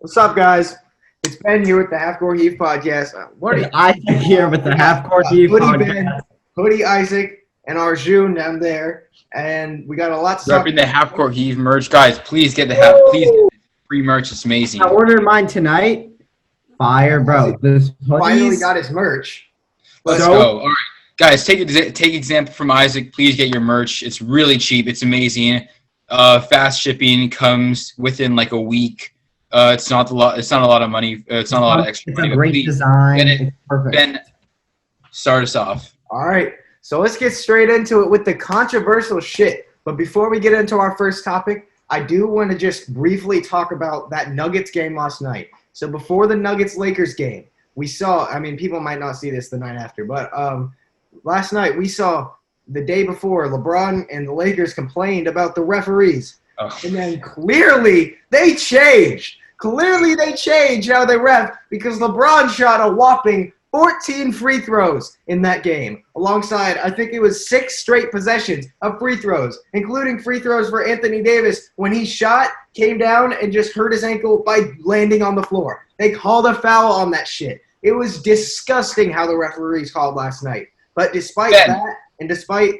What's up, guys? It's Ben here with the Half Court Heave podcast. It's Isaac here with the Half Court Heave Hoodie podcast. Ben, Hoodie Isaac, and Arjun down there, and we got a lot to talk Repping the Half Court Heave merch, guys. Please get free merch. It's amazing. I ordered mine tonight. Fire, bro. This Finally got his merch. Let's go. All right, guys. Take example from Isaac. Please get your merch. It's really cheap. It's amazing. Fast shipping comes within like a week. It's not a lot of money. It's not a lot of extra money. It's a great design. It's perfect. Ben, start us off. All right, so let's get straight into it with the controversial shit. But before we get into our first topic, I do want to just briefly talk about that Nuggets game last night. So before the Nuggets-Lakers game, we saw, people might not see this the night after, but last night we saw the day before LeBron and the Lakers complained about the referees. Oh. And then clearly they changed. Clearly they changed how they ref because LeBron shot a whopping 14 free throws in that game, alongside, I think it was 6 straight possessions of free throws, including free throws for Anthony Davis when he shot, came down, and just hurt his ankle by landing on the floor. They called a foul on that shit. It was disgusting how the referees called last night. But despite that, and despite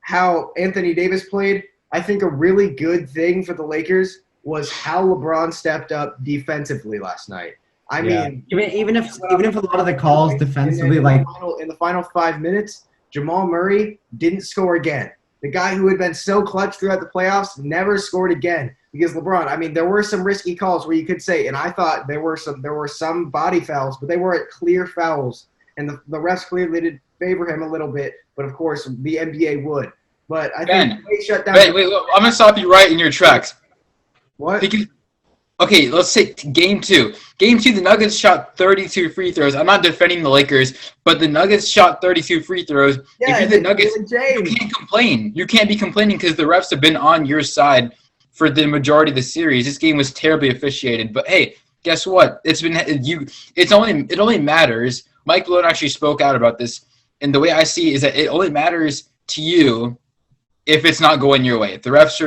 how Anthony Davis played, I think a really good thing for the Lakers was how LeBron stepped up defensively last night. I mean, even if a lot of the calls defensively, in the final 5 minutes, Jamal Murray didn't score again. The guy who had been so clutch throughout the playoffs never scored again because LeBron. There were some risky calls where you could say, and I thought there were some body fouls, but they weren't clear fouls, and the refs clearly did favor him a little bit. But of course, the NBA would. But I think they shut down. Wait, look, I'm gonna stop you right in your tracks. What? Okay, let's take Game 2. Game 2, the Nuggets shot 32 free throws. I'm not defending the Lakers, but the Nuggets shot 32 free throws. Yeah, if you're the Nuggets, you can't complain. You can't be complaining because the refs have been on your side for the majority of the series. This game was terribly officiated. But hey, guess what? It only matters. Mike Malone actually spoke out about this, and the way I see it is that it only matters to you if it's not going your way. If refs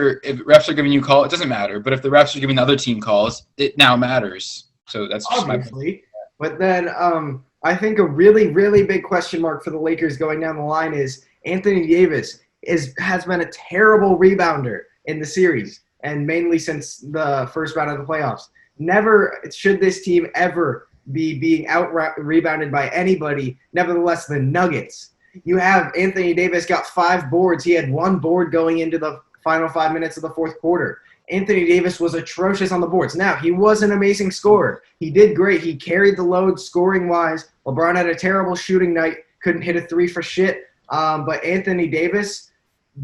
are giving you a call, it doesn't matter. But if the refs are giving the other team calls, it now matters. So that's just obviously. But then I think a really, really big question mark for the Lakers going down the line is Anthony Davis has been a terrible rebounder in the series, and mainly since the first round of the playoffs. Never should this team ever be being out-rebounded by anybody, nevertheless the Nuggets. You have Anthony Davis got 5 boards. He had 1 board going into the final 5 minutes of the fourth quarter. Anthony Davis was atrocious on the boards. Now, he was an amazing scorer. He did great. He carried the load scoring-wise. LeBron had a terrible shooting night. Couldn't hit a 3 for shit. But Anthony Davis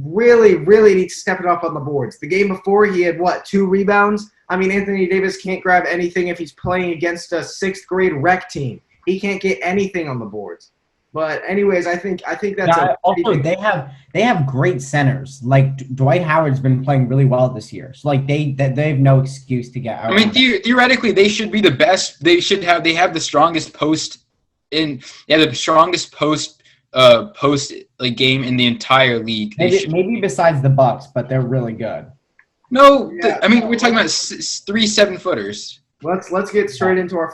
really, really needs to step it up on the boards. The game before, he had, 2 rebounds? Anthony Davis can't grab anything if he's playing against a 6th grade rec team. He can't get anything on the boards. But anyways, I think that's also they have great centers. Like Dwight Howard's been playing really well this year. So they have no excuse to get out. Theoretically they should be the best. They have the strongest post game in the entire league. Maybe besides the Bucks, but they're really good. No, we're talking about 3 7-footers. Let's get straight into our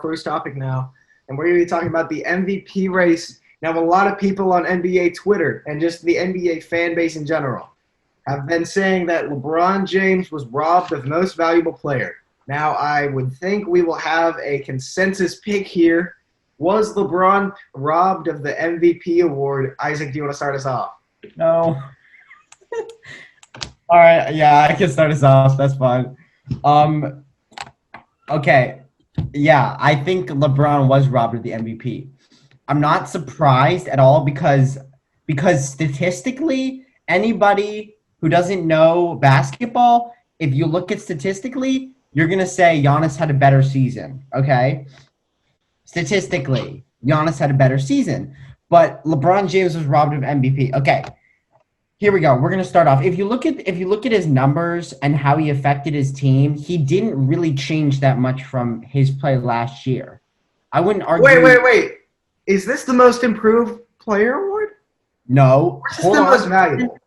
first topic now. And we're going to be talking about the MVP race. Now, a lot of people on NBA Twitter and just the NBA fan base in general have been saying that LeBron James was robbed of most valuable player. Now, I would think we will have a consensus pick here. Was LeBron robbed of the MVP award? Isaac, do you want to start us off? No. All right. Yeah, I can start us off. That's fine. Okay. Yeah, I think LeBron was robbed of the MVP. I'm not surprised at all because statistically, anybody who doesn't know basketball, if you look at statistically, you're going to say Giannis had a better season, okay? Statistically, Giannis had a better season, but LeBron James was robbed of MVP. Okay. Here we go. We're going to start off. If you look at his numbers and how he affected his team, he didn't really change that much from his play last year. I wouldn't argue. Wait. Is this the most improved player award? No. Or is this the most valuable?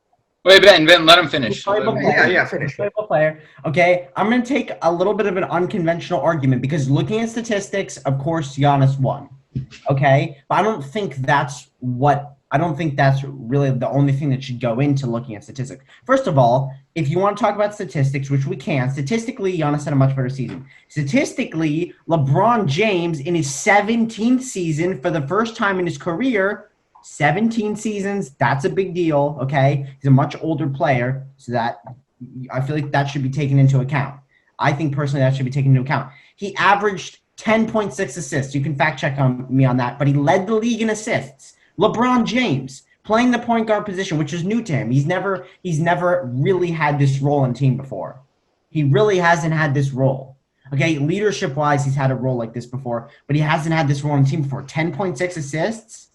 Wait, Ben, let him finish. Finish. Player. Okay, I'm going to take a little bit of an unconventional argument because looking at statistics, of course, Giannis won. Okay, but I don't think that's really the only thing that should go into looking at statistics. First of all, if you want to talk about statistics, which we can, statistically, Giannis had a much better season. Statistically, LeBron James in his 17th season for the first time in his career, 17 seasons, that's a big deal, okay? He's a much older player, so that I feel like that should be taken into account. I think personally that should be taken into account. He averaged 10.6 assists. You can fact check me on that, but he led the league in assists. LeBron James playing the point guard position, which is new to him. He's never really had this role in team before. He really hasn't had this role. Okay, leadership-wise, he's had a role like this before, but he hasn't had this role in team before. 10.6 assists?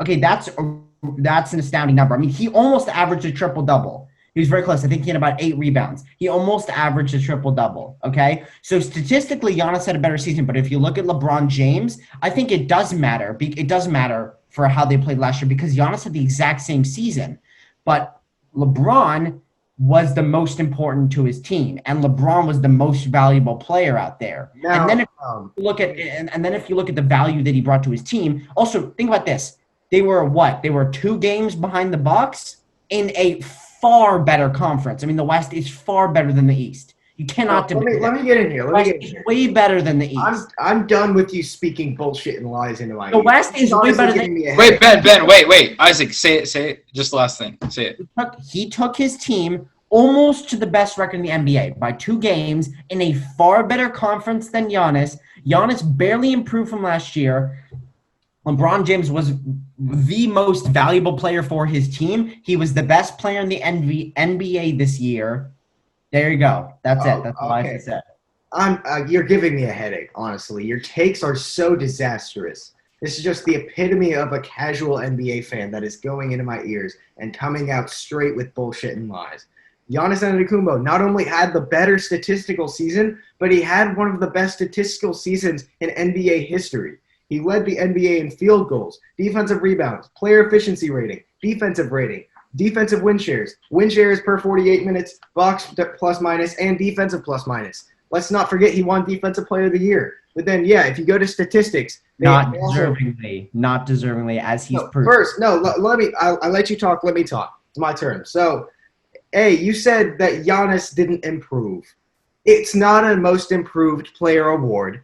Okay, that's an astounding number. I mean, he almost averaged a triple-double. He was very close. I think he had about 8 rebounds. He almost averaged a triple-double, okay? So statistically, Giannis had a better season, but if you look at LeBron James, I think it does matter. It does matter for how they played last year because Giannis had the exact same season. But LeBron was the most important to his team, and LeBron was the most valuable player out there. Now, and then if you look at the value that he brought to his team, also think about this. They were what? They were 2 games behind the Bucks in a far better conference. I mean, the West is far better than the East. You cannot debate. Let me get in here. Way better than the East. I'm done with you speaking bullshit and lies into my ear. The West is way better than. Wait, Ben, wait. Isaac, say it. Just the last thing. Say it. He took his team almost to the best record in the NBA by 2 games in a far better conference than Giannis. Giannis barely improved from last year. LeBron James was the most valuable player for his team. He was the best player in the NBA this year. There you go. That's it. That's all I have to say. You're giving me a headache, honestly. Your takes are so disastrous. This is just the epitome of a casual NBA fan that is going into my ears and coming out straight with bullshit and lies. Giannis Antetokounmpo not only had the better statistical season, but he had one of the best statistical seasons in NBA history. He led the NBA in field goals, defensive rebounds, player efficiency rating, defensive rating, defensive win shares per 48 minutes, box plus minus, and defensive plus minus. Let's not forget he won Defensive Player of the Year. But then, if you go to statistics, not deservingly, as he's proved. First, I'll let you talk. Let me talk. It's my turn. So, you said that Giannis didn't improve. It's not a most improved player award,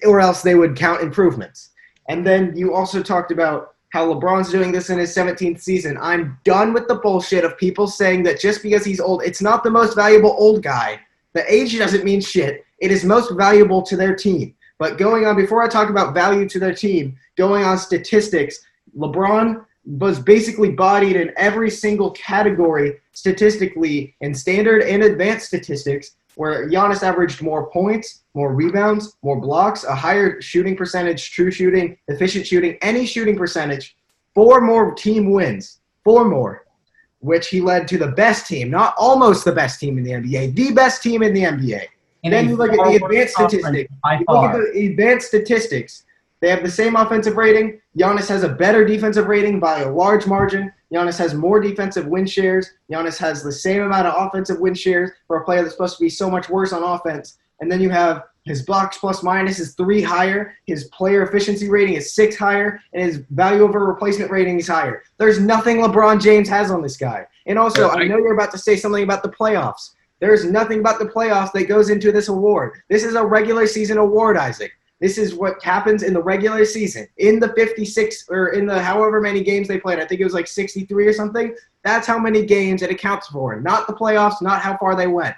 or else they would count improvements. And then you also talked about how LeBron's doing this in his 17th season. I'm done with the bullshit of people saying that just because he's old, it's not the most valuable old guy. The age doesn't mean shit. It is most valuable to their team. But going on, before I talk about value to their team, going on statistics, LeBron was basically bodied in every single category statistically in standard and advanced statistics, where Giannis averaged more points, more rebounds, more blocks, a higher shooting percentage, true shooting, efficient shooting, any shooting percentage, 4 more team wins, 4 more, which he led to the best team, not almost the best team in the NBA, the best team in the NBA. And then you look at the advanced statistics. They have the same offensive rating. Giannis has a better defensive rating by a large margin. Giannis has more defensive win shares. Giannis has the same amount of offensive win shares for a player that's supposed to be so much worse on offense. And then you have his blocks plus minus is 3 higher. His player efficiency rating is 6 higher. And his value over replacement rating is higher. There's nothing LeBron James has on this guy. And also, I know you're about to say something about the playoffs. There's nothing about the playoffs that goes into this award. This is a regular season award, Isaac. This is what happens in the regular season. In the 56 or in the however many games they played, I think it was like 63 or something. That's how many games it accounts for. Not the playoffs, not how far they went.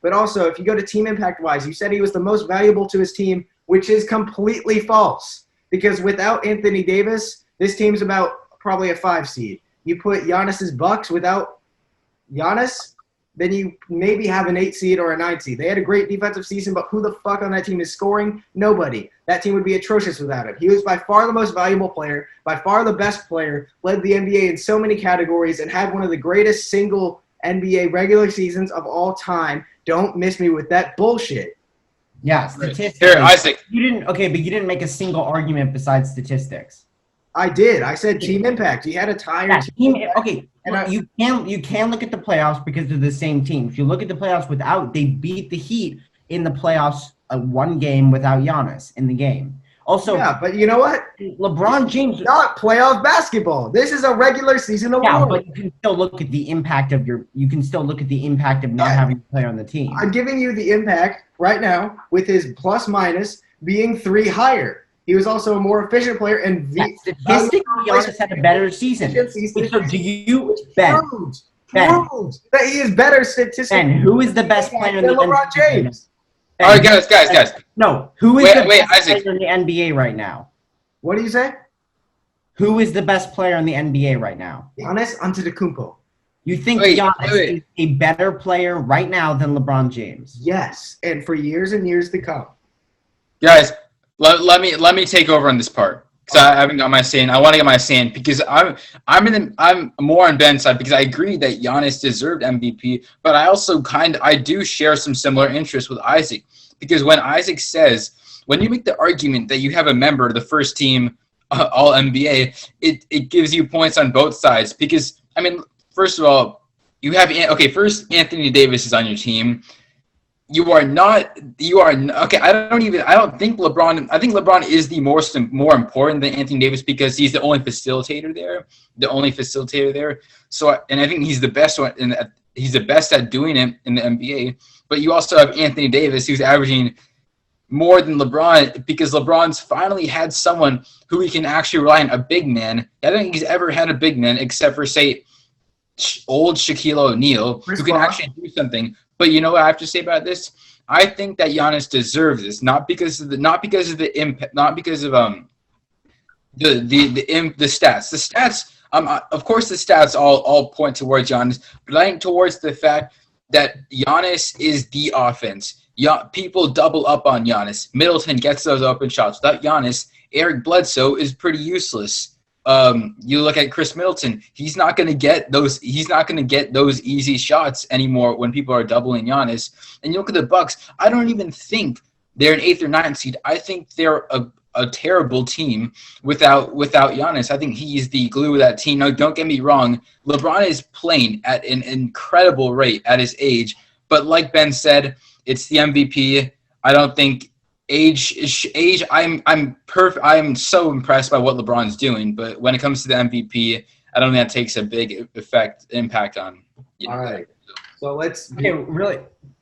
But also, if you go to team impact-wise, you said he was the most valuable to his team, which is completely false. Because without Anthony Davis, this team's about probably a 5 seed. You put Giannis's Bucks without Giannis, then you maybe have an 8 seed or a 9 seed. They had a great defensive season, but who the fuck on that team is scoring? Nobody. That team would be atrocious without him. He was by far the most valuable player, by far the best player, led the NBA in so many categories, and had one of the greatest single NBA regular seasons of all time. Don't miss me with that bullshit. Yeah, statistics. Here, Isaac. You didn't make a single argument besides statistics. I did. I said team impact. He had a tired Yeah, team. okay, And look, you can look at the playoffs because they're the same team. If you look at the playoffs without, they beat the Heat in the playoffs one game without Giannis in the game. Also, yeah, but you know what? LeBron James. Not playoff basketball. This is a regular season award. Yeah, but you can still look at the impact of not having a player on the team. I'm giving you the impact right now with his plus minus being 3 higher. He was also a more efficient player and statistically, Giannis had a better season. So do you bet that he is better statistically? And who is the best player in the LeBron James? All right, guys. No, who is the best player in the NBA right now? What do you say? Who is the best player in the NBA right now? Giannis Antetokounmpo. You think Giannis is a better player right now than LeBron James? Yes, and for years and years to come. Guys, let me take over on this part because I haven't got my say in. I want to get my say in because I'm more on Ben's side because I agree that Giannis deserved MVP, but I do share some similar interests with Isaac because when Isaac says when you make the argument that you have a member of the first team All NBA, it gives you points on both sides because I mean, first of all, you have first Anthony Davis is on your team. I don't think LeBron. I think LeBron is the more important than Anthony Davis because he's the only facilitator there. So, and I think he's the best one, and he's the best at doing it in the NBA. But you also have Anthony Davis, who's averaging more than LeBron because LeBron's finally had someone who he can actually rely on, a big man. I don't think he's ever had a big man except for say old Shaquille O'Neal, who can actually do something. But you know what I have to say about this? I think that Giannis deserves this, not because of the impact, not because of the stats. The stats, of course, the stats all point towards Giannis, but I think towards the fact that Giannis is the offense. People double up on Giannis. Middleton gets those open shots. Without Giannis, Eric Bledsoe is pretty useless. You look at Chris Middleton. He's not going to get those easy shots anymore when people are doubling Giannis. And you look at the Bucks. I don't even think they're an 8th or 9th seed. I think they're a terrible team without Giannis. I think he's the glue of that team. No, don't get me wrong. LeBron is playing at an incredible rate at his age. But like Ben said, it's the MVP. I don't think age. I'm perfect. I'm so impressed by what LeBron's doing, but when it comes to the MVP, I don't think that takes a big impact on. All right. So let's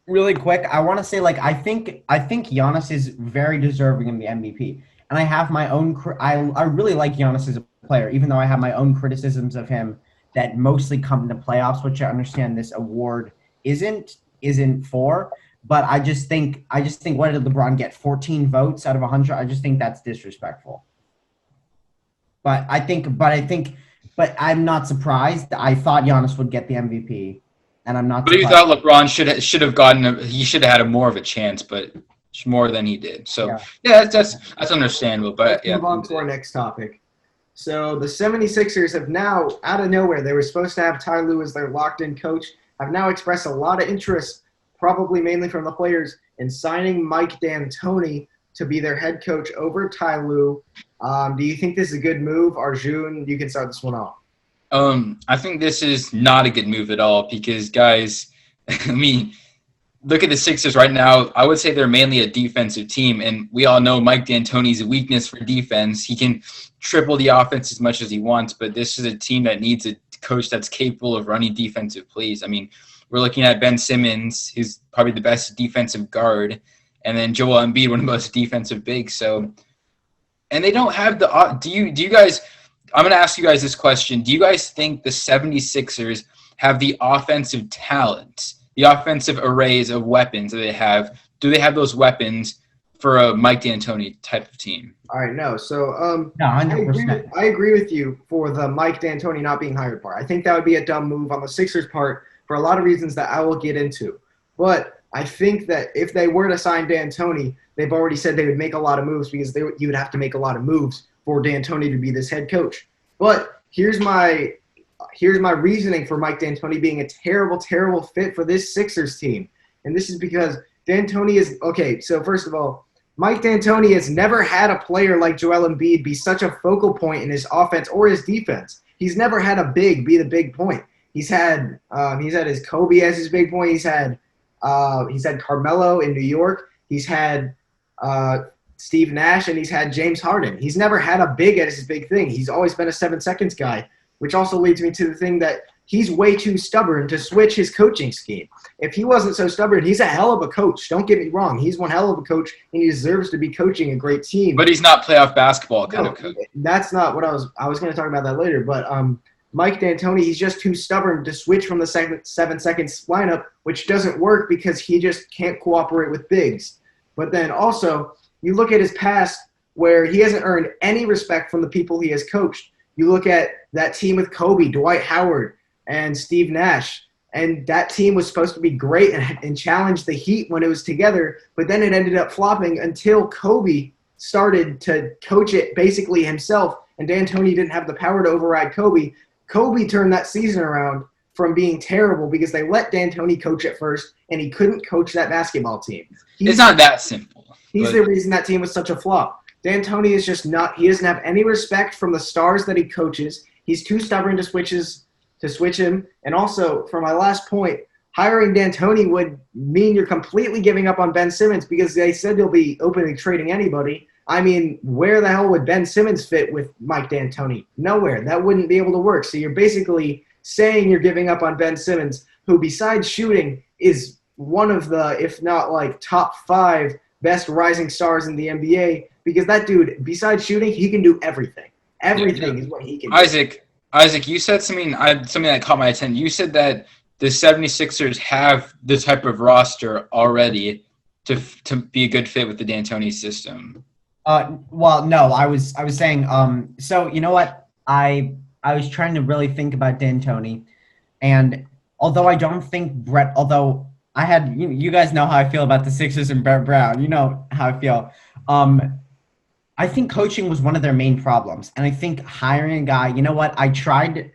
really quick. I want to say I think Giannis is very deserving of the MVP, and I have my own. I really like Giannis as a player, even though I have my own criticisms of him that mostly come in the playoffs, which I understand this award isn't for. But I just think what did LeBron get? 14 votes out of 100. I just think that's disrespectful. But I'm not surprised. I thought Giannis would get the MVP, and I'm not. But you thought LeBron should have gotten. He should have had more of a chance, but more than he did. So yeah that's understandable. But let's move on to our next topic. So the 76ers have now, out of nowhere, they were supposed to have Ty Lue as their locked-in coach, have now expressed a lot of interest, probably mainly from the players, in signing Mike D'Antoni to be their head coach over Ty Lue. Do you think this is a good move? Arjun, you can start this one off. I think this is not a good move at all because, guys, I mean, look at the Sixers right now. I would say they're mainly a defensive team, and we all know Mike D'Antoni's weakness for defense. He can triple the offense as much as he wants, but this is a team that needs a coach that's capable of running defensive plays. I mean, we're looking at Ben Simmons, who's probably the best defensive guard, and then Joel Embiid, one of the most defensive bigs. So, and they don't have the. Do you guys? I'm going to ask you guys this question. Do you guys think the 76ers have the offensive talent, the offensive arrays of weapons that they have? Do they have those weapons for a Mike D'Antoni type of team? All right, no. So, no, 100%. I agree with you for the Mike D'Antoni not being hired part. I think that would be a dumb move on the Sixers' part for a lot of reasons that I will get into. But I think that if they were to sign D'Antoni, they've already said they would make a lot of moves because you would have to make a lot of moves for D'Antoni to be this head coach. But here's my reasoning for Mike D'Antoni being a terrible, terrible fit for this Sixers team. And this is because D'Antoni is – okay, so first of all, Mike D'Antoni has never had a player like Joel Embiid be such a focal point in his offense or his defense. He's never had a big be the big point. He's had his Kobe as his big point. He's had Carmelo in New York. He's had Steve Nash, and he's had James Harden. He's never had a big as his big thing. He's always been a 7 seconds guy, which also leads me to the thing that he's way too stubborn to switch his coaching scheme. If he wasn't so stubborn, he's a hell of a coach. Don't get me wrong. He's one hell of a coach, and he deserves to be coaching a great team. But he's not playoff basketball kind of coach. That's not what I was going to talk about that later. But Mike D'Antoni, he's just too stubborn to switch from the 7 seconds lineup, which doesn't work because he just can't cooperate with bigs. But then also, you look at his past where he hasn't earned any respect from the people he has coached. You look at that team with Kobe, Dwight Howard, and Steve Nash, and that team was supposed to be great and challenge the Heat when it was together, but then it ended up flopping until Kobe started to coach it basically himself, and D'Antoni didn't have the power to override Kobe. Kobe turned that season around from being terrible because they let D'Antoni coach at first, and he couldn't coach that basketball team. It's not that simple. He's the reason that team was such a flop. D'Antoni is just not – he doesn't have any respect from the stars that he coaches. He's too stubborn to switch him. And also, for my last point, hiring D'Antoni would mean you're completely giving up on Ben Simmons because they said they'll be openly trading anybody. I mean, where the hell would Ben Simmons fit with Mike D'Antoni? Nowhere. That wouldn't be able to work. So you're basically saying you're giving up on Ben Simmons, who besides shooting is one of the, if not like top 5 best rising stars in the NBA, because that dude, besides shooting, he can do everything. Everything is what he can do. Isaac, you said something that caught my attention. You said that the 76ers have this type of roster already to be a good fit with the D'Antoni system. Well, no, I was saying, so you know what? I was trying to really think about D'Antoni, and although I don't think although I had, you guys know how I feel about the Sixers and Brett Brown. You know how I feel. I think coaching was one of their main problems. And I think hiring a guy, you know what? I've tried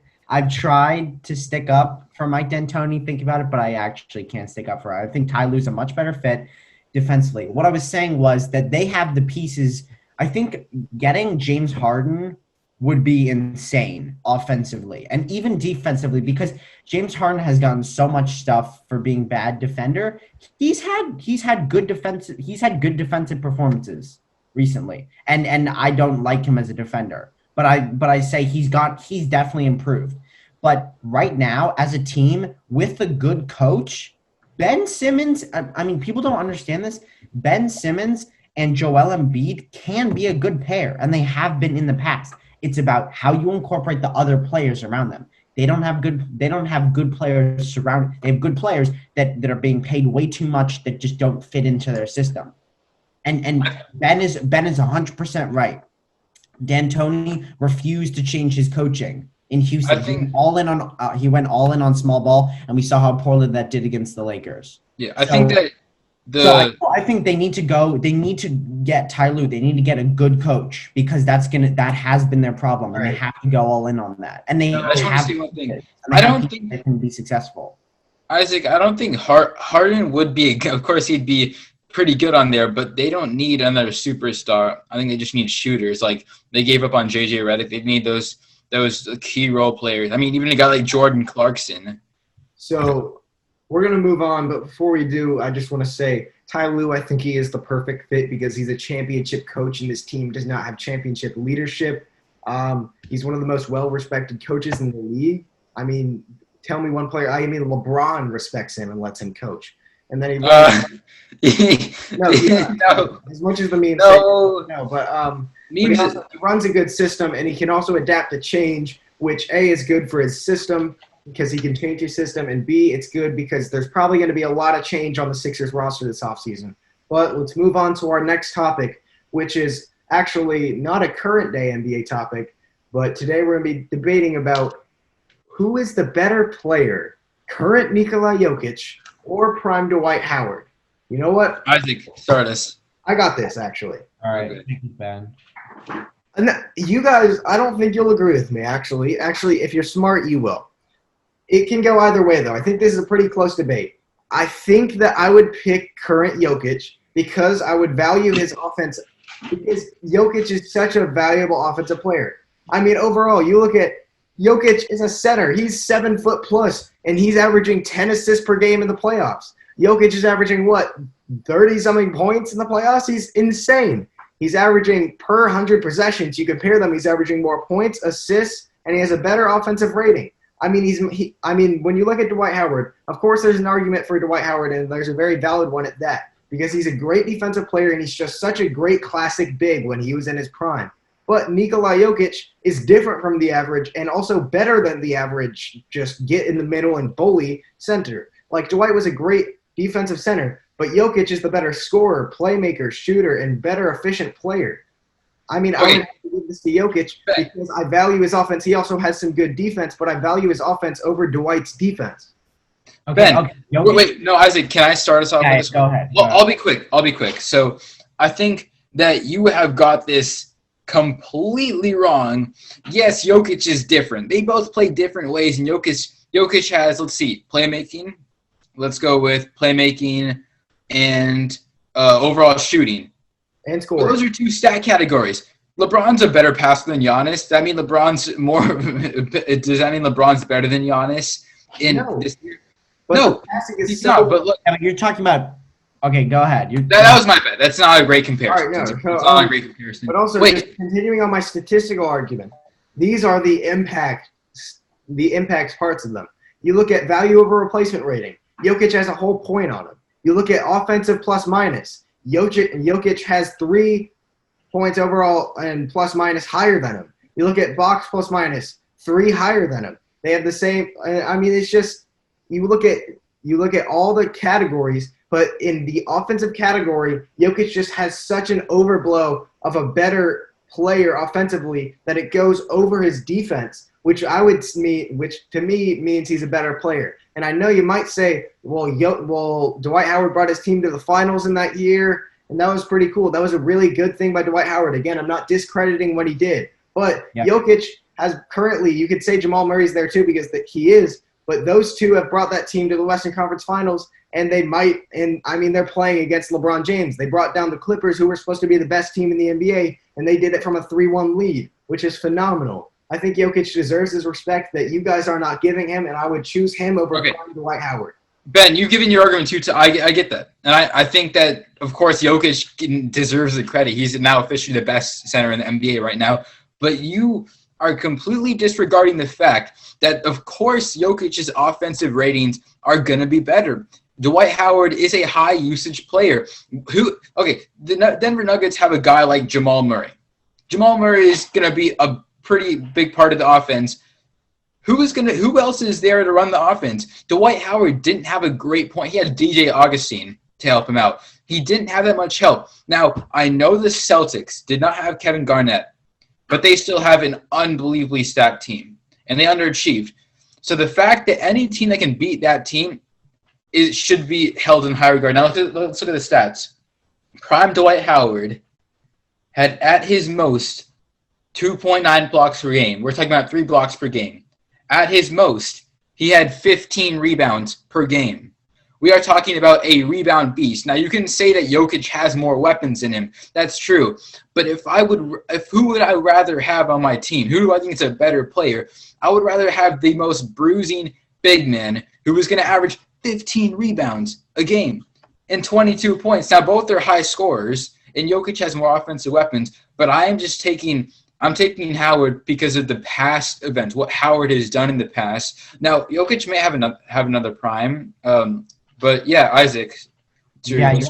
to stick up for Mike D'Antoni, think about it, but I actually can't stick up for it. I think Ty Lue's a much better fit defensively. What I was saying was that they have the pieces. I think getting James Harden would be insane offensively and even defensively, because James Harden has gotten so much stuff for being bad defender. He's had good defensive performances recently, and I don't like him as a defender, but I say he's definitely improved. But right now, as a team with a good coach, Ben Simmons, I mean, people don't understand this. Ben Simmons and Joel Embiid can be a good pair, and they have been in the past. It's about how you incorporate the other players around them. They don't have good players surrounding. They have good players that are being paid way too much that just don't fit into their system. And Ben is 100% right. D'Antoni refused to change his coaching in Houston. He went all in on small ball, and we saw how poorly that did against the Lakers. Yeah, I think that I think they need to go. They need to get Ty Lue. They need to get a good coach, because that has been their problem, and they have to go all in on that. And they have to. I don't think they can be successful. Isaac, I don't think Harden would be. Of course, he'd be pretty good on there, but they don't need another superstar. I think they just need shooters. Like, they gave up on JJ Redick. They need those key role players. I mean, even a guy like Jordan Clarkson. So we're going to move on, but before we do, I just want to say Ty Lue, I think he is the perfect fit because he's a championship coach, and this team does not have championship leadership. He's one of the most well-respected coaches in the league. I mean, tell me one player. I mean, LeBron respects him and lets him coach. And then he no. As much as the memes he runs a good system, and he can also adapt to change, which A, is good for his system because he can change his system, and B, it's good because there's probably going to be a lot of change on the Sixers roster this offseason. But let's move on to our next topic, which is actually not a current day NBA topic, but today we're going to be debating about who is the better player, current Nikola Jokic or prime Dwight Howard. You know what? Isaac, start us. I got this, actually. All right. Thank you, Ben. And you guys, I don't think you'll agree with me, actually. Actually, if you're smart, you will. It can go either way, though. I think this is a pretty close debate. I think that I would pick current Jokic because I would value his offense because Jokic is such a valuable offensive player. I mean, overall, you look at Jokic is a center. He's 7 foot plus, and he's averaging 10 assists per game in the playoffs. Jokic is averaging, 30-something points in the playoffs? He's insane. He's averaging per 100 possessions. You compare them, he's averaging more points, assists, and he has a better offensive rating. I mean, when you look at Dwight Howard, of course there's an argument for Dwight Howard, and there's a very valid one at that, because he's a great defensive player, and he's just such a great classic big when he was in his prime. But Nikola Jokic is different from the average and also better than the average just get in the middle and bully center. Like, Dwight was a great defensive center, but Jokic is the better scorer, playmaker, shooter, and better efficient player. I mean, I would have to give this to Jokic because I value his offense. He also has some good defense, but I value his offense over Dwight's defense. Okay, Ben, wait, no, Isaac, can I start us off with this? Go ahead. Well, I'll be quick. So I think that you have got this completely wrong. Yes, Jokic is different. They both play different ways, and Jokic has, let's see, playmaking. Let's go with playmaking and overall shooting. And scoring. Those are two stat categories. LeBron's a better passer than Giannis. Does that mean LeBron's more? Does that mean LeBron's better than Giannis in this year? No, he's not. But look, you're talking about. Okay, go ahead. That was my bet. That's not a great comparison. All right, it's not a great comparison. But also, just continuing on my statistical argument, these are the impacts parts of them. You look at value over replacement rating. Jokic has a whole point on him. You look at offensive plus minus. Jokic has 3 points overall and plus minus higher than him. You look at box plus minus, 3 higher than him. They have the same. I mean, it's just you look at all the categories, but in the offensive category, Jokic just has such an overblow of a better player offensively that it goes over his defense, which to me means he's a better player. And I know you might say, well, Dwight Howard brought his team to the finals in that year, and that was pretty cool. That was a really good thing by Dwight Howard. Again, I'm not discrediting what he did, but Jokic has currently, you could say Jamal Murray's there too because he is, but those two have brought that team to the Western Conference Finals, and they're playing against LeBron James. They brought down the Clippers, who were supposed to be the best team in the NBA, and they did it from a 3-1 lead, which is phenomenal. I think Jokic deserves his respect that you guys are not giving him, and I would choose him over Dwight Howard. Ben, you've given your argument too. I get that. And I think that, of course, Jokic deserves the credit. He's now officially the best center in the NBA right now. But you are completely disregarding the fact that, of course, Jokic's offensive ratings are going to be better. Dwight Howard is a high-usage player. The Denver Nuggets have a guy like Jamal Murray. Jamal Murray is going to be a pretty big part of the offense. Who else is there to run the offense? Dwight Howard didn't have a great point. He had DJ Augustine to help him out. He didn't have that much help. Now, I know the Celtics did not have Kevin Garnett, but they still have an unbelievably stacked team, and they underachieved. So the fact that any team that can beat that team should be held in high regard. Now, let's look at the stats. Prime Dwight Howard had at his most 2.9 blocks per game. We're talking about 3 blocks per game. At his most, he had 15 rebounds per game. We are talking about a rebound beast. Now, you can say that Jokic has more weapons in him. That's true. But who would I rather have on my team? Who do I think is a better player? I would rather have the most bruising big man who was going to average 15 rebounds a game and 22 points. Now, both are high scorers, and Jokic has more offensive weapons. But I'm taking Howard because of the past events, what Howard has done in the past. Now, Jokic may have another prime, but yeah, Isaac. Jokic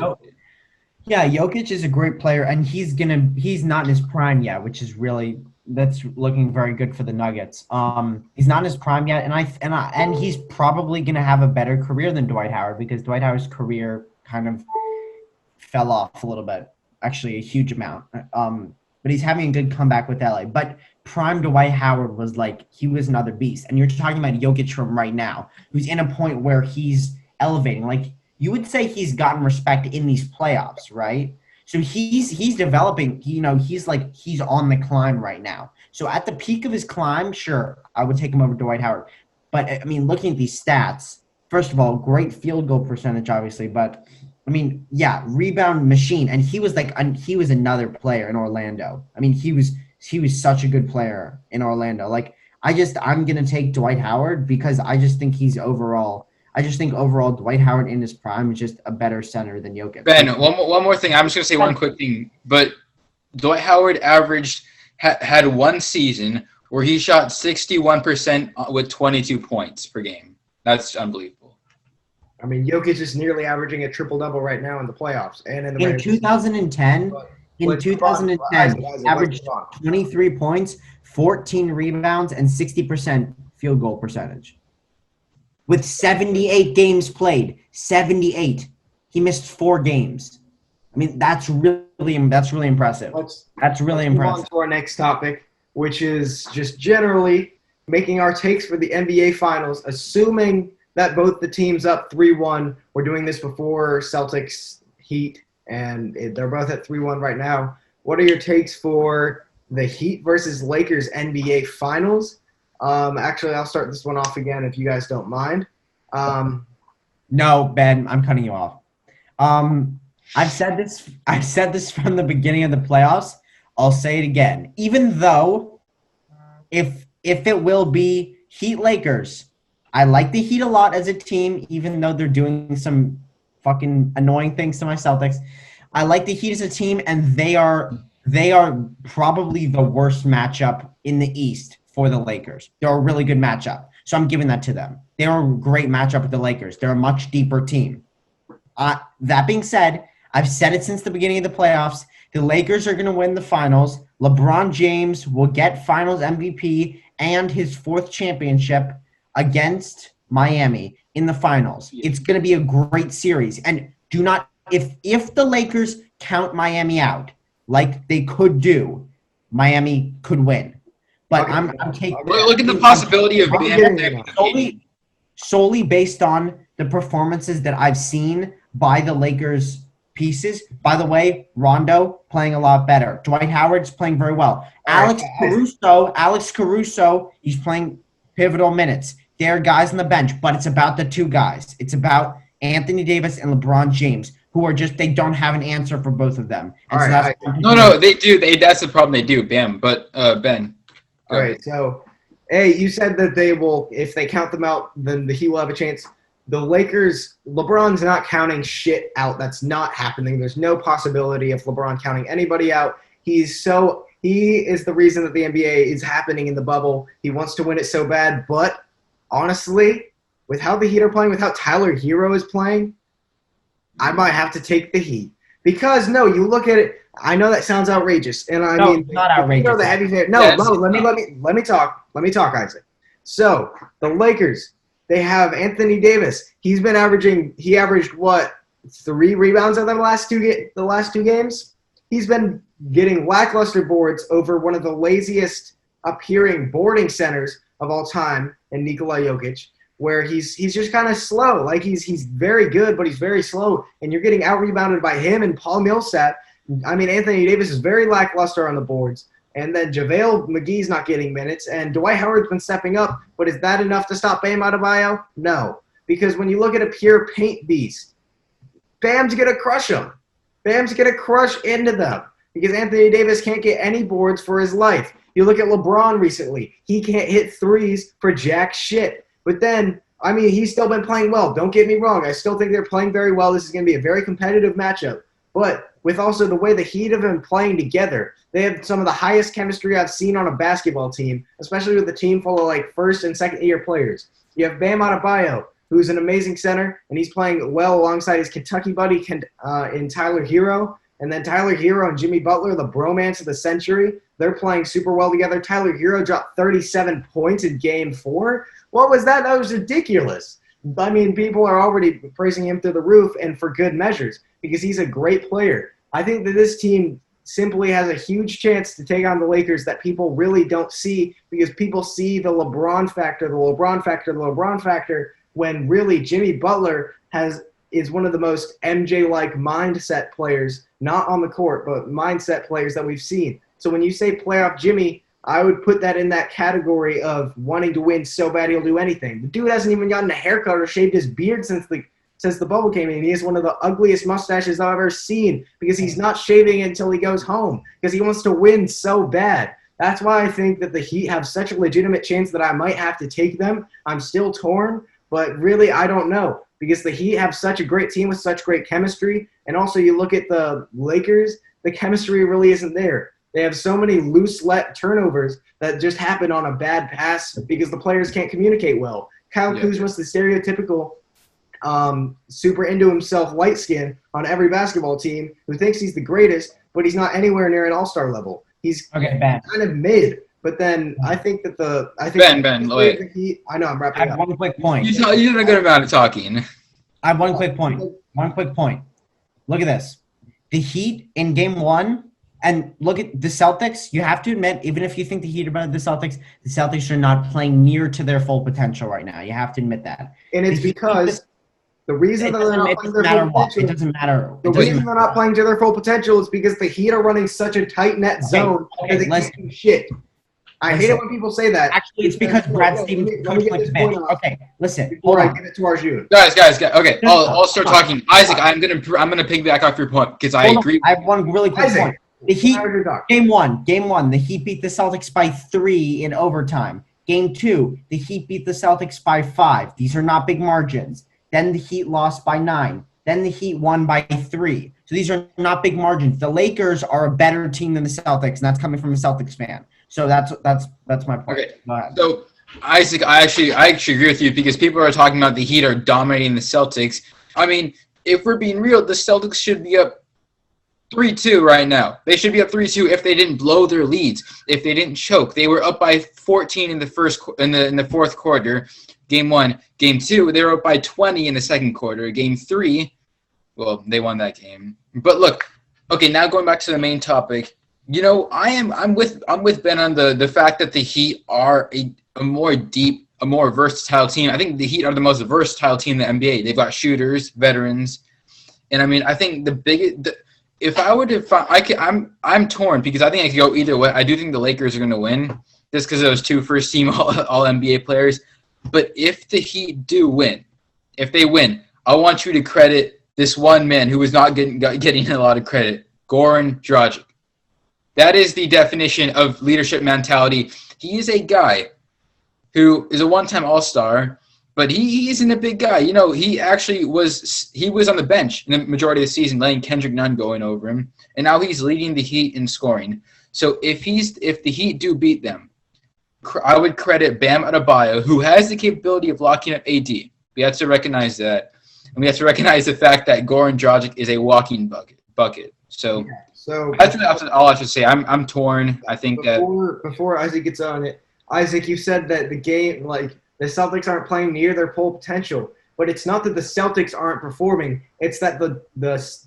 is a great player, and he's not in his prime yet, which is that's looking very good for the Nuggets. He's not in his prime yet, and he's probably gonna have a better career than Dwight Howard because Dwight Howard's career kind of fell off a little bit, actually a huge amount. But he's having a good comeback with LA. But prime Dwight Howard was he was another beast. And you're talking about Jokic from right now, who's in a point where he's elevating. You would say he's gotten respect in these playoffs, right? So he's developing, he's on the climb right now. So at the peak of his climb, sure, I would take him over Dwight Howard. But, I mean, looking at these stats, first of all, great field goal percentage, obviously, but I mean, yeah, rebound machine, and he was another player in Orlando. I mean, he was such a good player in Orlando. Like, I'm gonna take Dwight Howard because I just think overall Dwight Howard in his prime is just a better center than Jokic. Ben, one more thing. I'm just gonna say one quick thing, but Dwight Howard had one season where he shot 61% with 22 points per game. That's unbelievable. I mean, Jokic is nearly averaging a triple-double right now in the playoffs and in the in 2010. In 2010, he averaged 23 points, 14 rebounds, and 60% field goal percentage. With 78 games played, 78. He missed 4 games. I mean, that's really impressive. That's really impressive. Move on to our next topic, which is just generally making our takes for the NBA Finals, assuming that both the teams up 3-1. We're doing this before Celtics, Heat, and they're both at 3-1 right now. What are your takes for the Heat versus Lakers NBA Finals? Actually, I'll start this one off again if you guys don't mind. No, Ben, I'm cutting you off. I've said this from the beginning of the playoffs. I'll say it again. Even though if it will be Heat Lakers, I like the Heat a lot as a team, even though they're doing some fucking annoying things to my Celtics. I like the Heat as a team, and they are probably the worst matchup in the East for the Lakers. They're a really good matchup, so I'm giving that to them. They're a great matchup with the Lakers. They're a much deeper team. That being said, I've said it since the beginning of the playoffs. The Lakers are going to win the finals. LeBron James will get finals MVP and his 4th championship against Miami in the finals. It's going to be a great series. And do not – if the Lakers count Miami out like they could do, Miami could win. But Okay. I'm taking – Look at the possibility of solely based on the performances that I've seen by the Lakers pieces. By the way, Rondo playing a lot better. Dwight Howard's playing very well. Alex Caruso, he's playing pivotal minutes. There are guys on the bench, but it's about the 2 guys. It's about Anthony Davis and LeBron James, who are just, they don't have an answer for both of them. No, they do. That's the problem. They do. Bam. But Ben. All right. So, hey, you said that they will, if they count them out, then the Heat will have a chance. The Lakers, LeBron's not counting shit out. That's not happening. There's no possibility of LeBron counting anybody out. He is the reason that the NBA is happening in the bubble. He wants to win it so bad, but honestly, with how the Heat are playing, with how Tyler Herro is playing, I might have to take the Heat. Because, no, you look at it, I know that sounds outrageous. And I mean, not outrageous. You know, the heavy favorite. No, let me talk. Let me talk, Isaac. So, the Lakers, they have Anthony Davis. He averaged what, 3 rebounds in the last two games? He's been getting lackluster boards over one of the laziest appearing boarding centers of all time in Nikola Jokic, where he's just kind of slow. Like he's very good, but he's very slow. And you're getting out-rebounded by him and Paul Millsap. I mean, Anthony Davis is very lackluster on the boards. And then JaVale McGee's not getting minutes. And Dwight Howard's been stepping up. But is that enough to stop Bam Adebayo? No. Because when you look at a pure paint beast, Bam's going to crush him. Bam's going to crush into them. Because Anthony Davis can't get any boards for his life. You look at LeBron recently. He can't hit threes for jack shit. But then, I mean, he's still been playing well. Don't get me wrong. I still think they're playing very well. This is going to be a very competitive matchup. But with also the way the Heat have been playing together, they have some of the highest chemistry I've seen on a basketball team, especially with a team full of like first and second year players. You have Bam Adebayo, who's an amazing center, and he's playing well alongside his Kentucky buddy in Tyler Herro. And then Tyler Herro and Jimmy Butler, the bromance of the century, they're playing super well together. Tyler Herro dropped 37 points in Game 4. What was that? That was ridiculous. I mean, people are already praising him through the roof, and for good measures, because he's a great player. I think that this team simply has a huge chance to take on the Lakers that people really don't see, because people see the LeBron factor, when really Jimmy Butler is one of the most MJ-like mindset players, not on the court, but mindset players that we've seen. So when you say playoff Jimmy, I would put that in that category of wanting to win so bad he'll do anything. The dude hasn't even gotten a haircut or shaved his beard since since the bubble came in. He has one of the ugliest mustaches I've ever seen because he's not shaving until he goes home because he wants to win so bad. That's why I think that the Heat have such a legitimate chance that I might have to take them. I'm still torn, but really I don't know because the Heat have such a great team with such great chemistry. And also you look at the Lakers, the chemistry really isn't there. They have so many loose let turnovers that just happen on a bad pass because the players can't communicate well. Kyle Kuzma's the stereotypical super into himself light skin on every basketball team who thinks he's the greatest, but he's not anywhere near an all-star level. He's kind of mid. But then I think that Ben, wait. I know, I'm wrapping I have up. one quick point. You did a good amount of talking. I have one quick point. Look at this. The Heat in game 1, and look at the Celtics. You have to admit, even if you think the Heat are better than the Celtics are not playing near to their full potential right now. You have to admit that. And it's because the reason that they're not playing their full potential. It doesn't matter. The reason they're not playing to their full potential is because the Heat are running such a tight net zone that they can't do shit. I hate it when people say that. Actually, it's because Brad Stevens coached like the bench. Okay, listen. Before I give it to Arjun. Guys. Okay, I'll start talking. Isaac, I'm gonna piggyback off your point because I agree. I have one really quick point. The Heat, game one, the Heat beat the Celtics by 3 in overtime. Game 2, the Heat beat the Celtics by 5. These are not big margins. Then the Heat lost by 9. Then the Heat won by 3. So these are not big margins. The Lakers are a better team than the Celtics, and that's coming from a Celtics fan. So that's my point. Okay. So Isaac, I actually agree with you because people are talking about the Heat are dominating the Celtics. I mean, if we're being real, the Celtics should be up 3-2 right now. They should be up 3-2 if they didn't blow their leads, if they didn't choke. They were up by 14 in the fourth quarter. Game 1, Game 2, they were up by 20 in the second quarter. Game 3, well, they won that game. But look, okay, now going back to the main topic. You know, I'm with Ben on the fact that the Heat are a more deep, a more versatile team. I think the Heat are the most versatile team in the NBA. They've got shooters, veterans, and I mean, I think if I were to find, I'm torn because I think I could go either way. I do think the Lakers are going to win just because of those 2 first-team all NBA players. But if the Heat do win, if they win, I want you to credit this one man who is not getting a lot of credit, Goran Dragic. That is the definition of leadership mentality. He is a guy who is a one-time All-Star, but he isn't a big guy. You know, he actually was on the bench in the majority of the season, letting Kendrick Nunn go in over him, and now he's leading the Heat in scoring. So if the Heat do beat them, I would credit Bam Adebayo, who has the capability of locking up AD. We have to recognize that, and we have to recognize the fact that Goran Dragic is a walking bucket. So that's all I should say. I'm torn. I think before Isaac gets on it, Isaac, you said that the game, like the Celtics aren't playing near their full potential, but it's not that the Celtics aren't performing. It's that the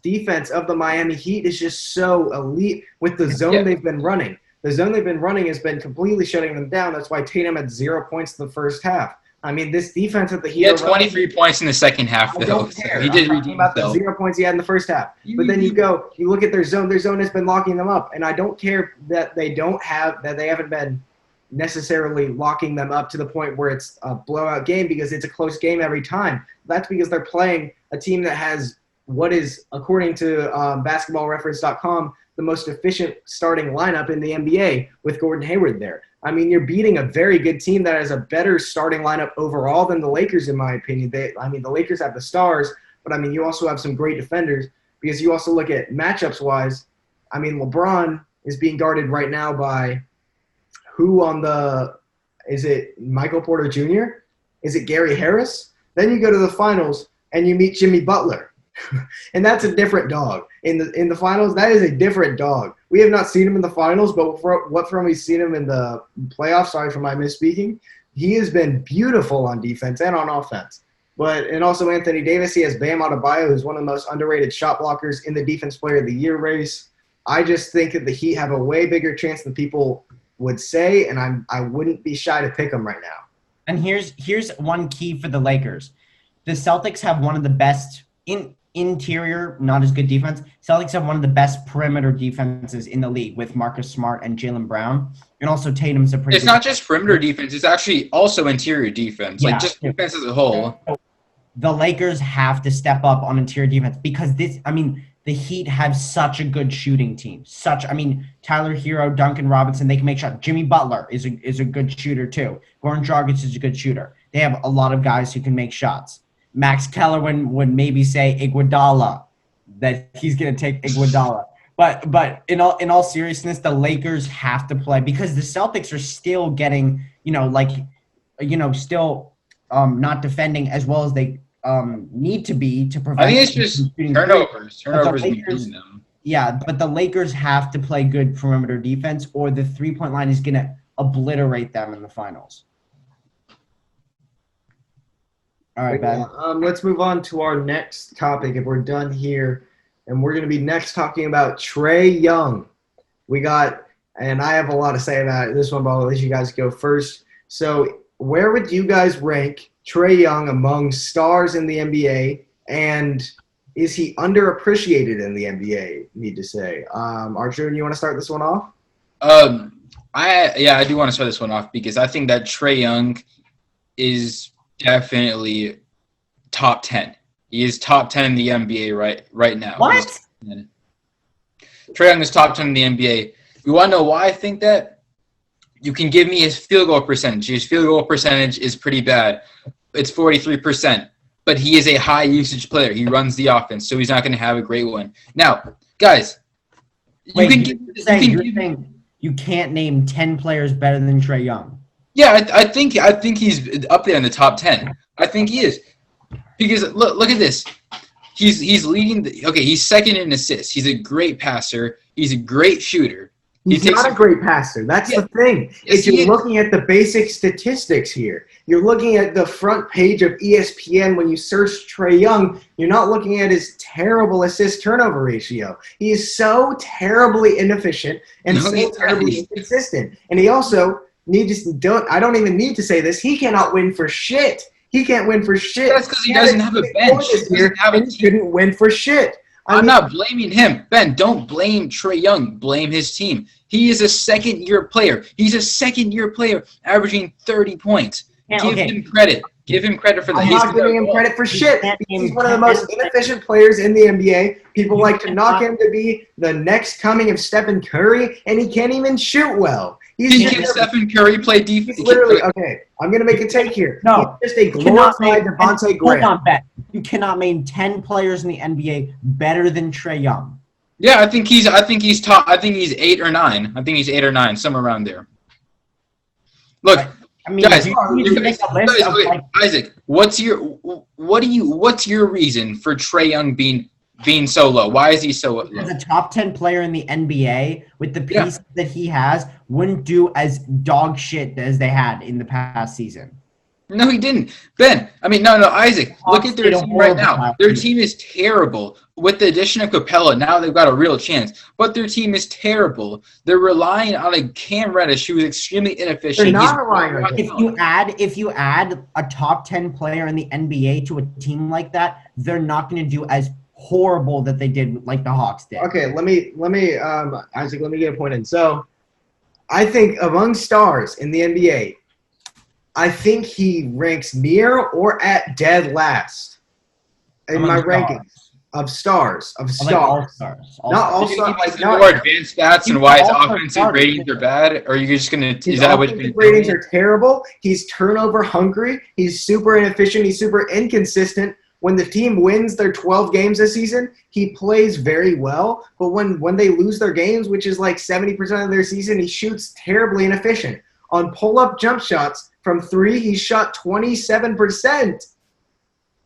defense of the Miami Heat is just so elite with the zone they've been running. The zone they've been running has been completely shutting them down. That's why Tatum had 0 points in the first half. I mean, this defense at the Heat. He had 23 points in the second half, though. So he did redeem about the 0 points he had in the first half. But then you look at their zone. Their zone has been locking them up, and I don't care that they haven't been necessarily locking them up to the point where it's a blowout game because it's a close game every time. That's because they're playing a team that has what is, according to basketballreference.com, the most efficient starting lineup in the NBA with Gordon Hayward there. I mean, you're beating a very good team that has a better starting lineup overall than the Lakers, in my opinion. The Lakers have the stars, but, I mean, you also have some great defenders because you also look at matchups-wise. I mean, LeBron is being guarded right now by who is it Michael Porter Jr.? Is it Gary Harris? Then you go to the finals and you meet Jimmy Butler. And that's a different dog. In the finals, that is a different dog. We have not seen him in the finals, but we've seen him in the playoffs. Sorry for my misspeaking. He has been beautiful on defense and on offense. And also Anthony Davis. He has Bam Adebayo, who's one of the most underrated shot blockers in the Defense Player of the Year race. I just think that the Heat have a way bigger chance than people would say, and I wouldn't be shy to pick them right now. And here's one key for the Lakers. The Celtics have one of the best interior, not as good defense. Celtics have one of the best perimeter defenses in the league with Marcus Smart and Jaylen Brown. And also Tatum's a pretty It's not just perimeter defense. It's actually also interior defense. Yeah. Like just defense as a whole. the Lakers have to step up on interior defense because the Heat have such a good shooting team. Tyler Herro, Duncan Robinson, they can make shots. Jimmy Butler is a good shooter too. Goran Dragic is a good shooter. They have a lot of guys who can make shots. Max Kellerman would maybe say Iguodala, that he's going to take Iguodala. But in all seriousness, the Lakers have to play because the Celtics are still getting, still not defending as well as they need to be to prevent. I think it's just turnovers. Turnovers beating them. Yeah, but the Lakers have to play good perimeter defense, or the 3-point line is going to obliterate them in the finals. All right, Ben. Let's move on to our next topic if we're done here. And we're going to be next talking about Trae Young. And I have a lot to say about this one, but I'll let you guys go first. So where would you guys rank Trae Young among stars in the NBA? And is he underappreciated in the NBA, need to say? Arjun, you want to start this one off? I do want to start this one off because I think that Trae Young is definitely top 10. He is top 10 in the NBA right now. What? Trae Young is top 10 in the NBA. You want to know why I think that? You can give me his field goal percentage. His field goal percentage is pretty bad. It's 43%. But he is a high usage player. He runs the offense, so he's not going to have a great one. Now, guys, you're saying you can't name 10 players better than Trae Young. Yeah, I think he's up there in the top 10. I think he is. Because look at this. He's leading he's second in assists. He's a great passer. He's a great shooter. He's not a great passer. That's the thing. Yes, you're looking at the basic statistics here. You're looking at the front page of ESPN when you search Trae Young. You're not looking at his terrible assist-turnover ratio. He is so terribly inefficient and so terribly inconsistent. And he also I don't even need to say this. He cannot win for shit. He can't win for shit. That's because he doesn't have a bench. He couldn't win for shit. I'm not blaming him. Ben, don't blame Trae Young. Blame his team. He is a second-year player. He's a second-year player averaging 30 points. Give him credit. Give him credit for the I'm not giving him credit for shit. He's one of the most inefficient players in the NBA. People like to knock him to be the next coming of Stephen Curry, and he can't even shoot well. Can Stephen Curry play defense? Literally, okay, I'm going to make a take here. No. He's just a glorified Devontae Graham. Hold on, Ben. You cannot name 10 players in the NBA better than Trae Young. Yeah, I think he's top. I think he's 8 or 9. I think he's 8 or 9, somewhere around there. Look, guys, Isaac, what's your reason for Trae Young being so low? Why is he so low? As a top 10 player in the NBA, with the piece that he has, wouldn't do as dog shit as they had in the past season. No, he didn't. Ben, Isaac, look at their team right now. Their team is terrible. With the addition of Capella, now they've got a real chance. But their team is terrible. They're relying on a Cam Reddish who is extremely inefficient. They're not relying on him. If you add a top 10 player in the NBA to a team like that, they're not going to do as horrible that they did like the Hawks did. Okay, let me Isaac, let me get a point in. So I think among stars in the NBA, I think he ranks near or at dead last in my rankings of stars. Not all stars. Not more advanced stats and why his offensive ratings are bad? Or are you just going to – is that what you're ratings are terrible. He's turnover hungry. He's super inefficient. He's super inconsistent. When the team wins their 12 games this season, he plays very well. But when they lose their games, which is like 70% of their season, he shoots terribly inefficient. On pull-up jump shots from 3, he shot 27%.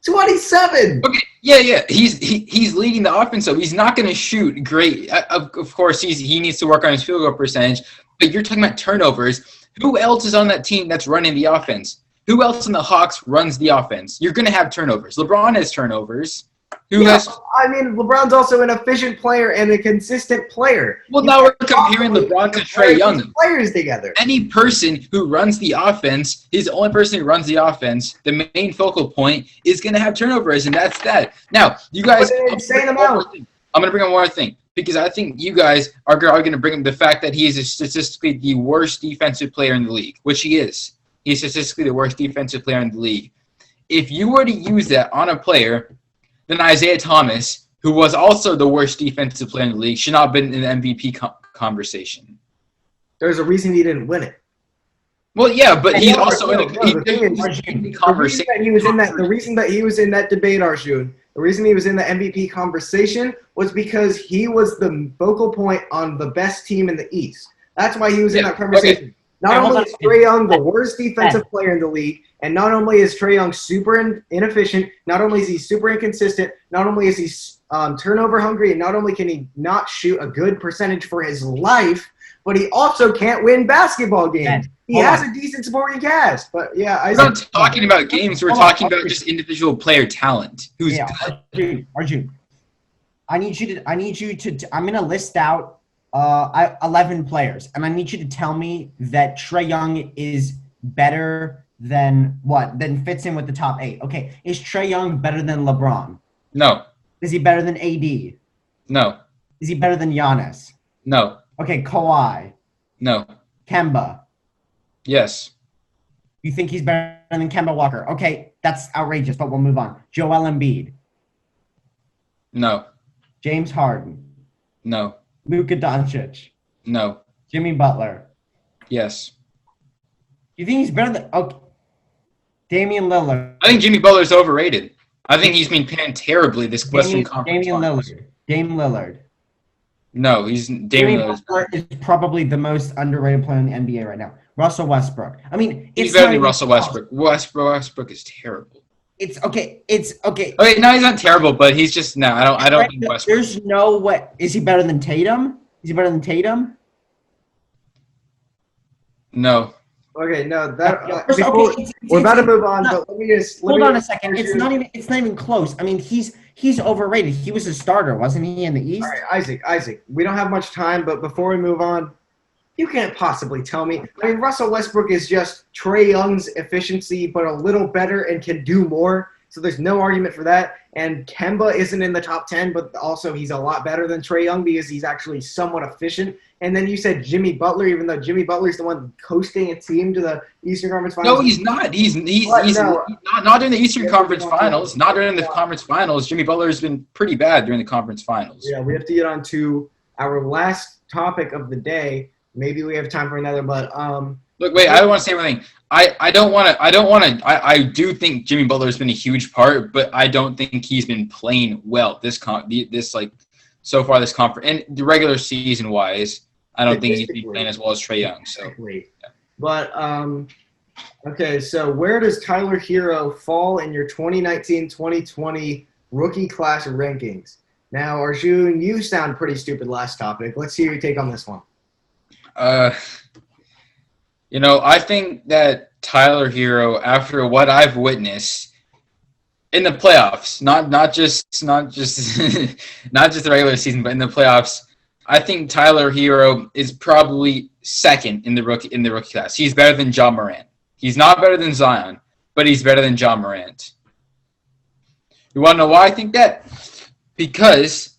27. Okay, yeah. He's leading the offense, so he's not going to shoot great. Of course, he needs to work on his field goal percentage. But you're talking about turnovers. Who else is on that team that's running the offense? Who else in the Hawks runs the offense? You're going to have turnovers. LeBron has turnovers. LeBron's also an efficient player and a consistent player. Well, now we're comparing LeBron to Trae Young. Players together. Any person who runs the offense, he's the only person who runs the offense, the main focal point, is going to have turnovers, and that's that. Now, you guys – an insane amount. I'm going to bring up one more thing because I think you guys are going to bring up the fact that he is statistically the worst defensive player in the league, which he is. He's statistically the worst defensive player in the league. if you were to use that on a player, then Isaiah Thomas, who was also the worst defensive player in the league, should not have been in the MVP conversation. There's a reason he didn't win it. Well, yeah, but he's also in the the conversation. The reason that he was in that debate, Arjun, the reason he was in the MVP conversation was because he was the focal point on the best team in the East. That's why he was in that conversation. Okay. Not only is Trae Young the worst defensive player in the league, and not only is Trae Young super inefficient, not only is he super inconsistent, not only is he turnover hungry, and not only can he not shoot a good percentage for his life, but he also can't win basketball games. He has a decent supporting cast, but yeah. We're not talking about games. We're talking about just individual player talent. Arjun, I need you to. I'm gonna list out 11 players, and I need you to tell me that Trae Young is better than what? Then fits in with the top 8. Okay, is Trae Young better than LeBron? No. Is he better than AD? No. Is he better than Giannis? No. Okay, Kawhi. No. Kemba. Yes. You think he's better than Kemba Walker? Okay, that's outrageous, but we'll move on. Joel Embiid. No. James Harden. No. Luka Doncic. No. Jimmy Butler. Yes. You think he's better than Damian Lillard? I think Jimmy Butler's overrated. I think he's been playing terribly this Western Conference. Damian Lillard. No, Damian Lillard is probably the most underrated player in the NBA right now. Russell Westbrook. I mean, he's better than Russell Westbrook. Westbrook is terrible. It's okay. Okay, no, he's not terrible, but he's just no. I don't think Westbrook. There's no way. Is he better than Tatum? Is he better than Tatum? No. Okay, no. We're about to move on, but let me just hold on a second. It's not even close. I mean, he's overrated. He was a starter, wasn't he, in the East? All right, Isaac. We don't have much time, but before we move on, you can't possibly tell me. I mean, Russell Westbrook is just Trae Young's efficiency, but a little better and can do more. So there's no argument for that. And Kemba isn't in the top 10, but also he's a lot better than Trae Young because he's actually somewhat efficient. And then you said Jimmy Butler, even though Jimmy Butler's the one coasting a team to the Eastern Conference Finals. No, he's not. He's not in the Eastern Conference Finals. Not during the Conference Finals. Jimmy Butler's been pretty bad during the Conference Finals. Yeah, we have to get on to our last topic of the day. Maybe we have time for another, but look, wait. I don't want to say anything. I do think Jimmy Butler's been a huge part, but I don't think he's been playing well so far this conference and the regular season wise. I don't think he's been playing as well as Trae Young. So, yeah. But okay. So where does Tyler Herro fall in your 2019-2020 rookie class rankings? Now, Arjun, you sound pretty stupid last topic. Let's see your take on this one. I think that Tyler Herro, after what I've witnessed in the playoffs, not just the regular season, but in the playoffs, I think Tyler Herro is probably second in the rookie class. He's better than Ja Morant. He's not better than Zion, but he's better than Ja Morant. You want to know why I think that? Because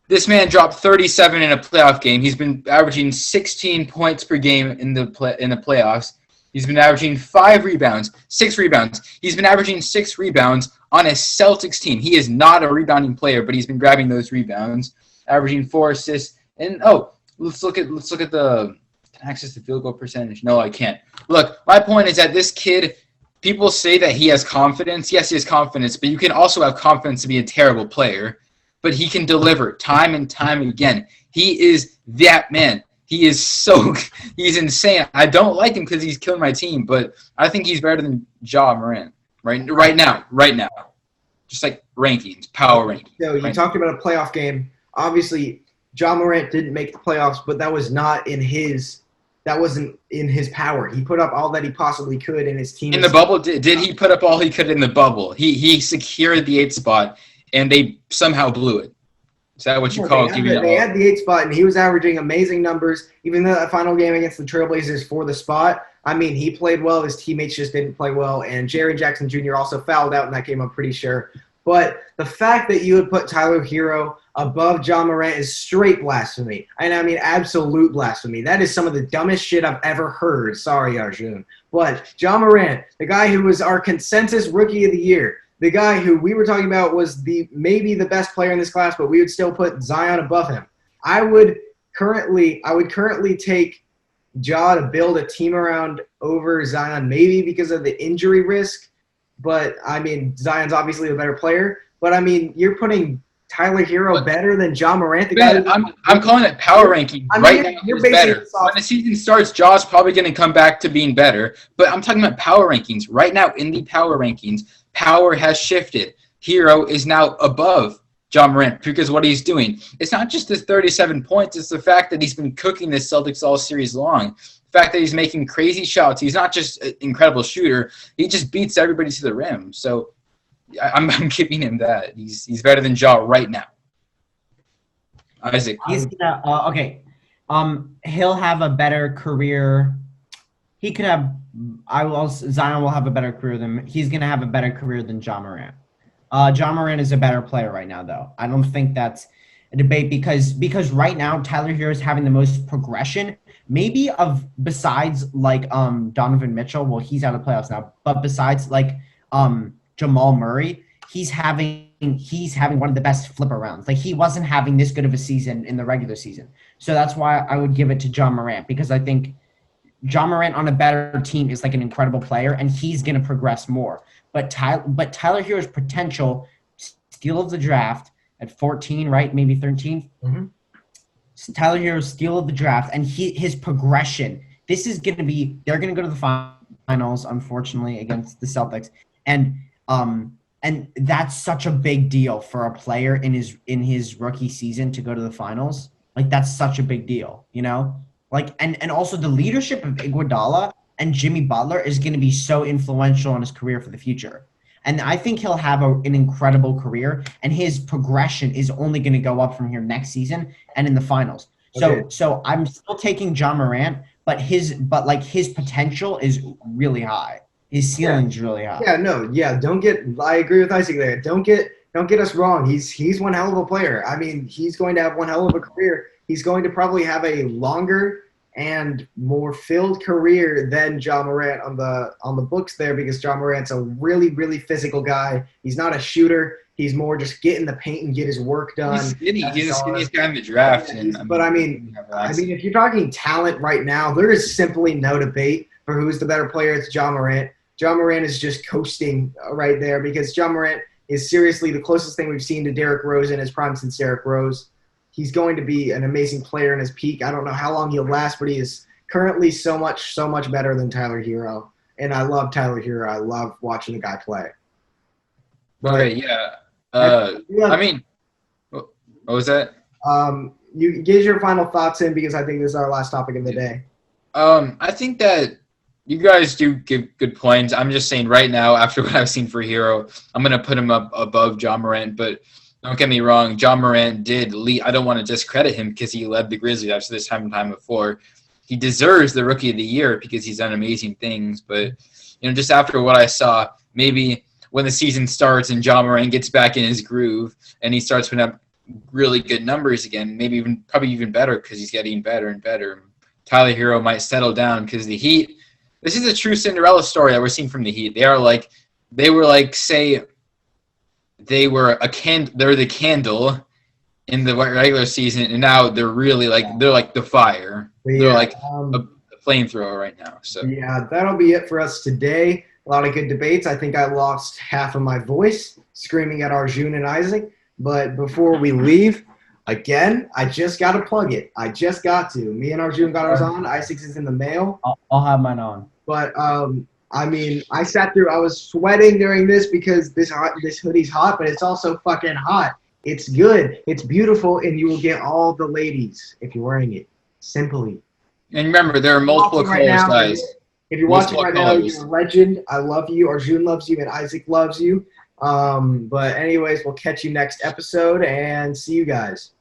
this man dropped 37 in a playoff game. He's been averaging 16 points per game in the playoffs. He's been averaging 6 rebounds. He's been averaging 6 rebounds on a Celtics team. He is not a rebounding player, but he's been grabbing those rebounds, averaging 4 assists. And let's look at the access to field goal percentage. No, I can't. Look, my point is that this kid, people say that he has confidence. Yes, he has confidence, but you can also have confidence to be a terrible player. But he can deliver time and time again. He is that man. He's insane. I don't like him because he's killing my team, but I think he's better than Ja Morant right now. Just like rankings, power rankings. So you talked about a playoff game. Obviously, Ja Morant didn't make the playoffs, but that wasn't in his power. He put up all that he possibly could, and his team. In the bubble, did he put up all he could in the bubble? He secured the 8th spot. And they somehow blew it. Is that what you call it? They had the 8th spot, and he was averaging amazing numbers. Even though that final game against the Trailblazers for the spot, I mean, he played well. His teammates just didn't play well. And Jaren Jackson Jr. also fouled out in that game, I'm pretty sure. But the fact that you would put Tyler Herro above Ja Morant is straight blasphemy. And I mean absolute blasphemy. That is some of the dumbest shit I've ever heard. Sorry, Arjun. But Ja Morant, the guy who was our consensus rookie of the year, the guy who we were talking about was maybe the best player in this class, but we would still put Zion above him. I would currently take Ja to build a team around over Zion, maybe because of the injury risk. But, I mean, Zion's obviously a better player. But, I mean, you're putting Tyler Herro better than Ja Morant. I'm calling it power ranking. Right now, he's better. When the season starts, Ja's probably going to come back to being better. But I'm talking about power rankings. Right now, in the power rankings, power has shifted. Herro is now above Ja Morant because what he's doing. It's not just his 37 points. It's the fact that he's been cooking the Celtics all series long. The fact that he's making crazy shots. He's not just an incredible shooter. He just beats everybody to the rim. So I'm giving him that. He's better than Ja right now. Isaac. He's gonna okay. He'll have a better career. He could have. Zion will have a better career than. He's gonna have a better career than Ja Morant. Ja Morant is a better player right now, though. I don't think that's a debate because right now Tyler Herro is having the most progression. Maybe besides like Donovan Mitchell. Well, he's out of the playoffs now. But besides like Jamal Murray, he's having one of the best flip rounds. Like he wasn't having this good of a season in the regular season. So that's why I would give it to Ja Morant because I think Ja Morant on a better team is like an incredible player and he's going to progress more. But Tyler Herro's potential steal of the draft at 14, right? Maybe 13. Mm-hmm. Tyler Herro's steal of the draft and his progression. This is going to be – they're going to go to the finals, unfortunately, against the Celtics. And that's such a big deal for a player in his rookie season to go to the finals. Like, that's such a big deal, you know? Like, and also the leadership of Iguodala and Jimmy Butler is going to be so influential in his career for the future. And I think he'll have an incredible career, and his progression is only going to go up from here next season and in the finals. Okay. So I'm still taking Ja Morant, but his potential is really high. His ceiling's really high. I agree with Isaac there. Don't get us wrong. He's one hell of a player. I mean, he's going to have one hell of a career. He's going to probably have a longer and more filled career than Ja Morant on the books there because Ja Morant's a really, really physical guy. He's not a shooter. He's more just get in the paint and get his work done. He's skinny. He's the skinniest guy in the draft. I mean, if you're talking talent right now, there is simply no debate for who's the better player. It's Ja Morant. Ja Morant is just coasting right there because Ja Morant is seriously the closest thing we've seen to Derrick Rose in his prime since Derrick Rose. He's going to be an amazing player in his peak. I don't know how long he'll last, but he is currently so much better than Tyler Herro. And I love Tyler Herro. I love watching the guy play. Okay, yeah. I mean, what was that? You get your final thoughts in because I think this is our last topic of the day. I think that you guys do give good points. I'm just saying right now, after what I've seen for Herro, I'm going to put him up above Ja Morant, but don't get me wrong, Ja Morant did lead. I don't want to discredit him because he led the Grizzlies after this time before. He deserves the Rookie of the Year because he's done amazing things. But, just after what I saw, maybe when the season starts and Ja Morant gets back in his groove and he starts putting up really good numbers again, probably even better because he's getting better and better. Tyler Herro might settle down because the Heat, this is a true Cinderella story that we're seeing from the Heat. They're the candle in the regular season, and now they're really they're like the fire. Yeah, they're like a flamethrower right now. So yeah, that'll be it for us today. A lot of good debates. I think I lost half of my voice screaming at Arjun and Isaac. But before we leave, again, I just got to plug it. I just got to. Me and Arjun got ours on. Isaac's is in the mail. I'll have mine on. But I mean, I was sweating during this because this hoodie's hot, but it's also fucking hot. It's good. It's beautiful, and you will get all the ladies if you're wearing it. Simply. And remember, there are multiple colors, guys. If you're watching right now, you're a legend. I love you. Arjun loves you, and Isaac loves you. But anyways, we'll catch you next episode, and see you guys.